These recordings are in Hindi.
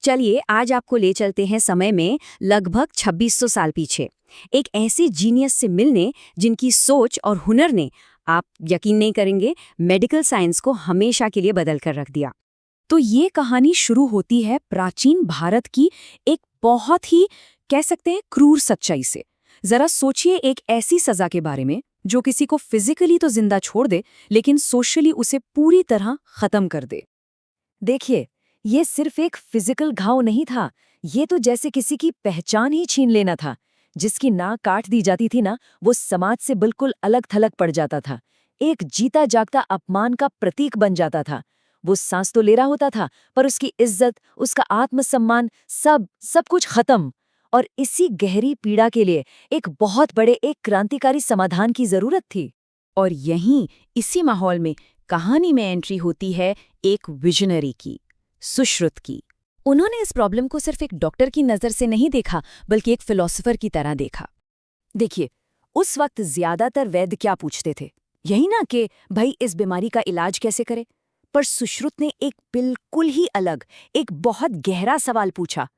चलिए आज आपको ले चलते हैं समय में लगभग 2600 साल पीछे, एक ऐसे जीनियस से मिलने जिनकी सोच और हुनर ने, आप यकीन नहीं करेंगे, मेडिकल साइंस को हमेशा के लिए बदल कर रख दिया। तो ये कहानी शुरू होती है प्राचीन भारत की एक बहुत ही, कह सकते हैं, क्रूर सच्चाई से। जरा सोचिए एक ऐसी सजा के बारे में जो किसी को फिजिकली तो जिंदा छोड़ दे, लेकिन सोशली उसे पूरी तरह खत्म कर दे। देखिए, ये सिर्फ एक फिजिकल घाव नहीं था, ये तो जैसे किसी की पहचान ही छीन लेना था। जिसकी नाक काट दी जाती थी ना, वो समाज से बिल्कुल अलग थलग पड़ जाता था, एक जीता जागता अपमान का प्रतीक बन जाता था। वो सांस तो ले रहा होता था, पर उसकी इज्जत, उसका आत्मसम्मान, सब कुछ खत्म। और इसी गहरी पीड़ा के लिए एक क्रांतिकारी समाधान की जरूरत थी। और यहीं इसी माहौल में कहानी में एंट्री होती है एक विजनरी की, सुश्रुत की। उन्होंने इस प्रॉब्लम को सिर्फ एक डॉक्टर की नज़र से नहीं देखा, बल्कि एक फिलॉसफर की तरह देखा। देखिए, उस वक्त ज्यादातर वैद्य क्या पूछते थे, यही ना कि भाई इस बीमारी का इलाज कैसे करें। पर सुश्रुत ने एक बिल्कुल ही अलग, एक बहुत गहरा सवाल पूछा।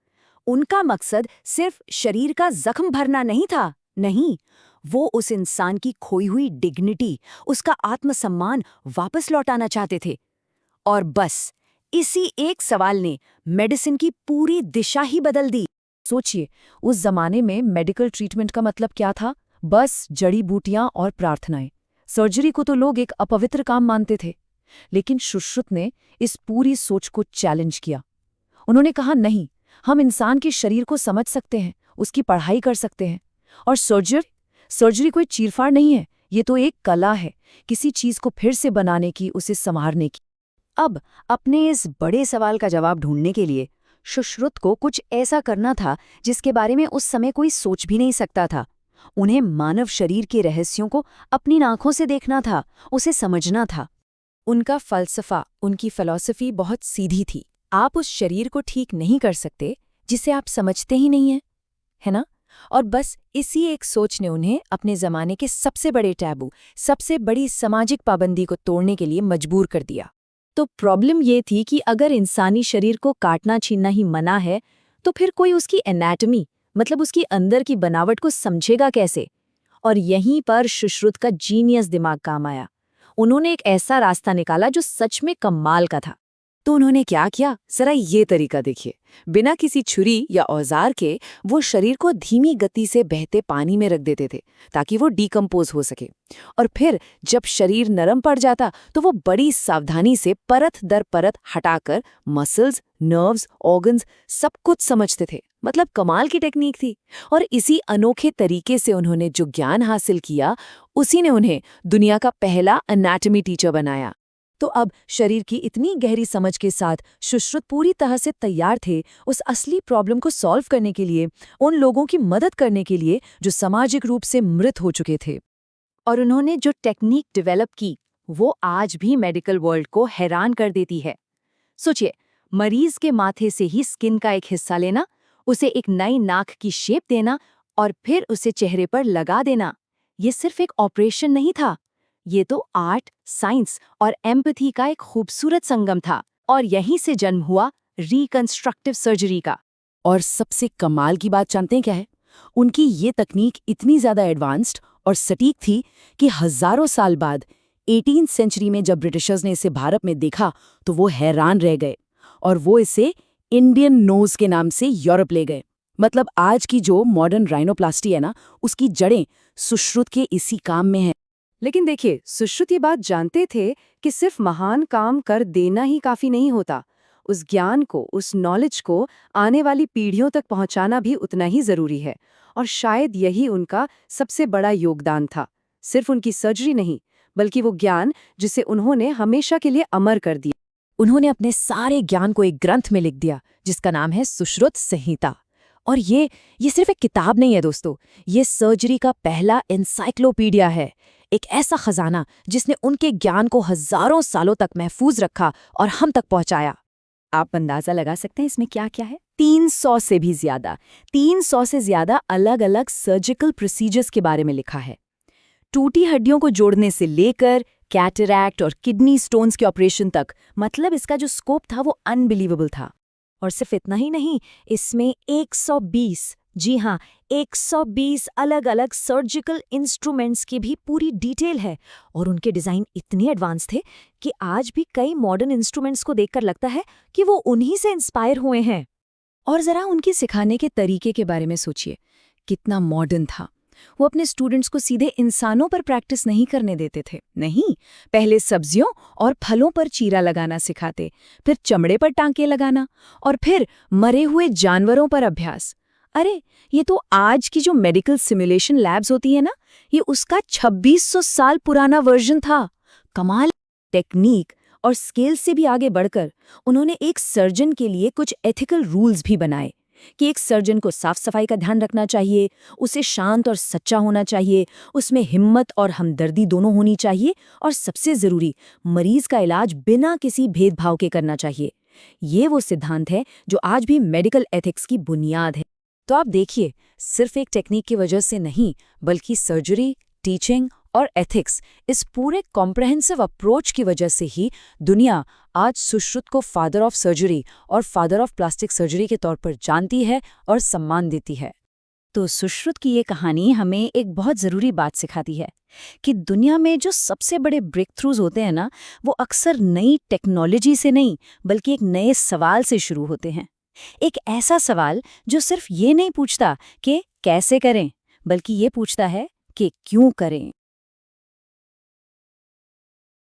उनका मकसद सिर्फ शरीर का जख्म भरना नहीं था, नहीं, वो उस इंसान की खोई हुई डिग्निटी, उसका आत्मसम्मान वापस लौटाना चाहते थे। और बस इसी एक सवाल ने मेडिसिन की पूरी दिशा ही बदल दी। सोचिए, उस जमाने में मेडिकल ट्रीटमेंट का मतलब क्या था? बस जड़ी बूटियां और प्रार्थनाएं। सर्जरी को तो लोग एक अपवित्र काम मानते थे। लेकिन सुश्रुत ने इस पूरी सोच को चैलेंज किया। उन्होंने कहा, नहीं, हम इंसान के शरीर को समझ सकते हैं, उसकी पढ़ाई कर सकते हैं। और सर्जरी कोई चीरफाड़ नहीं है, ये तो एक कला है, किसी चीज को फिर से बनाने की, उसे संवारने की। अब अपने इस बड़े सवाल का जवाब ढूंढने के लिए सुश्रुत को कुछ ऐसा करना था जिसके बारे में उस समय कोई सोच भी नहीं सकता था। उन्हें मानव शरीर के रहस्यों को अपनी आंखों से देखना था, उसे समझना था। उनका फलसफा, उनकी फिलॉसफी बहुत सीधी थी। आप उस शरीर को ठीक नहीं कर सकते जिसे आप समझते ही नहीं हैं, है ना? और बस इसी एक सोच ने उन्हें अपने जमाने के सबसे बड़े टैबू, सबसे बड़ी सामाजिक पाबंदी को तोड़ने के लिए मजबूर कर दिया। तो प्रॉब्लम ये थी कि अगर इंसानी शरीर को काटना छीनना ही मना है, तो फिर कोई उसकी एनाटमी, मतलब उसकी अंदर की बनावट को समझेगा कैसे? और यहीं पर सुश्रुत का जीनियस दिमाग काम आया। उन्होंने एक ऐसा रास्ता निकाला जो सच में कमाल का था। तो उन्होंने क्या किया, जरा ये तरीका देखिए। बिना किसी छुरी या औजार के वो शरीर को धीमी गति से बहते पानी में रख देते थे, ताकि वो डिकम्पोज हो सके। और फिर जब शरीर नरम पड़ जाता तो वो बड़ी सावधानी से परत दर परत हटाकर मसल्स, नर्व्स, ऑर्गन्स सब कुछ समझते थे। मतलब कमाल की टेक्निक थी। और इसी अनोखे तरीके से उन्होंने जो ज्ञान हासिल किया, उसी ने उन्हें दुनिया का पहला एनाटॉमी टीचर बनाया। तो अब शरीर की इतनी गहरी समझ के साथ सुश्रुत पूरी तरह से तैयार थे उस असली प्रॉब्लम को सॉल्व करने के लिए, उन लोगों की मदद करने के लिए जो सामाजिक रूप से मृत हो चुके थे। और उन्होंने जो टेक्निक डेवलप की, वो आज भी मेडिकल वर्ल्ड को हैरान कर देती है। सोचिए, मरीज के माथे से ही स्किन का एक हिस्सा लेना, उसे एक नई नाक की शेप देना और फिर उसे चेहरे पर लगा देना। ये सिर्फ एक ऑपरेशन नहीं था, ये तो आर्ट, साइंस और एम्पैथी का एक खूबसूरत संगम था। और यहीं से जन्म हुआ रिकंस्ट्रक्टिव सर्जरी का। और सबसे कमाल की बात जानते हैं क्या है? उनकी ये तकनीक इतनी ज्यादा एडवांस्ड और सटीक थी कि हजारों साल बाद 18वीं सेंचुरी में जब ब्रिटिशर्स ने इसे भारत में देखा तो वो हैरान रह गए, और वो इसे इंडियन नोज के नाम से यूरोप ले गए। मतलब आज की जो मॉडर्न राइनोप्लास्टी है ना, उसकी जड़ें सुश्रुत के इसी काम में है। लेकिन देखिए, सुश्रुत ये बात जानते थे कि सिर्फ महान काम कर देना ही काफी नहीं होता। उस ज्ञान को, उस नॉलेज को आने वाली पीढ़ियों तक पहुंचाना भी उतना ही जरूरी है। और शायद यही उनका सबसे बड़ा योगदान था। सिर्फ उनकी सर्जरी नहीं, बल्कि वो ज्ञान जिसे उन्होंने हमेशा के लिए अमर कर दिया। उन्होंने अपने सारे ज्ञान को एक ग्रंथ में लिख दिया, जिसका नाम है सुश्रुत संहिता। और ये सिर्फ एक किताब नहीं है दोस्तों, ये सर्जरी का पहला एनसाइक्लोपीडिया है। एक ऐसा खजाना जिसने उनके ज्ञान को हजारों सालों तक महफूज रखा और हम तक पहुंचाया। आप अंदाजा लगा सकते हैं इसमें क्या क्या है? 300 से ज्यादा अलग अलग सर्जिकल प्रोसीजर्स के बारे में लिखा है। टूटी हड्डियों को जोड़ने से लेकर कैटरैक्ट और किडनी स्टोन्स के ऑपरेशन तक। मतलब इसका जो स्कोप था वो अनबिलीवेबल था। और सिर्फ इतना ही नहीं, इसमें 120, जी हाँ, 120 अलग-अलग सर्जिकल इंस्ट्रूमेंट्स की भी पूरी डिटेल है और उनके डिज़ाइन इतने एडवांस थे कि आज भी कई मॉडर्न इंस्ट्रूमेंट्स को देखकर लगता है कि वो उन्हीं से इंस्पायर हुए हैं। और ज़रा उनके सिखाने के तरीके के बारे में सोचिए, कितना मॉडर्न था। वो अपने स्टूडेंट्स को सीधे इंसानों पर प्रैक्टिस नहीं करने देते थे। नहीं, पहले सब्जियों और फलों पर चीरा लगाना सिखाते, फिर चमड़े पर टांके लगाना और फिर मरे हुए जानवरों पर अभ्यास। अरे, ये तो आज की जो मेडिकल सिमुलेशन लैब्स होती है ना, ये उसका 2600 साल पुराना वर्जन था। कमाल। टेक्निक और स्केल से भी आगे बढ़कर उन्होंने एक सर्जन के लिए कुछ एथिकल रूल्स भी बनाए कि एक सर्जन को साफ सफाई का ध्यान रखना चाहिए, उसे शांत और सच्चा होना चाहिए, उसमें हिम्मत और हमदर्दी दोनों होनी चाहिए और सबसे जरूरी, मरीज का इलाज बिना किसी भेदभाव के करना चाहिए। ये वो सिद्धांत है जो आज भी मेडिकल एथिक्स की बुनियाद है। तो आप देखिए, सिर्फ एक टेक्निक की वजह से नहीं, बल्कि सर्जरी, टीचिंग और एथिक्स, इस पूरे कॉम्प्रहेंसिव अप्रोच की वजह से ही दुनिया आज सुश्रुत को फादर ऑफ सर्जरी और फादर ऑफ प्लास्टिक सर्जरी के तौर पर जानती है और सम्मान देती है। तो सुश्रुत की ये कहानी हमें एक बहुत ज़रूरी बात सिखाती है कि दुनिया में जो सबसे बड़े ब्रेक थ्रूज होते हैं ना, वो अक्सर नई टेक्नोलॉजी से नहीं, बल्कि एक नए सवाल से शुरू होते हैं। एक ऐसा सवाल जो सिर्फ ये नहीं पूछता कि कैसे करें, बल्कि ये पूछता है कि क्यों करें।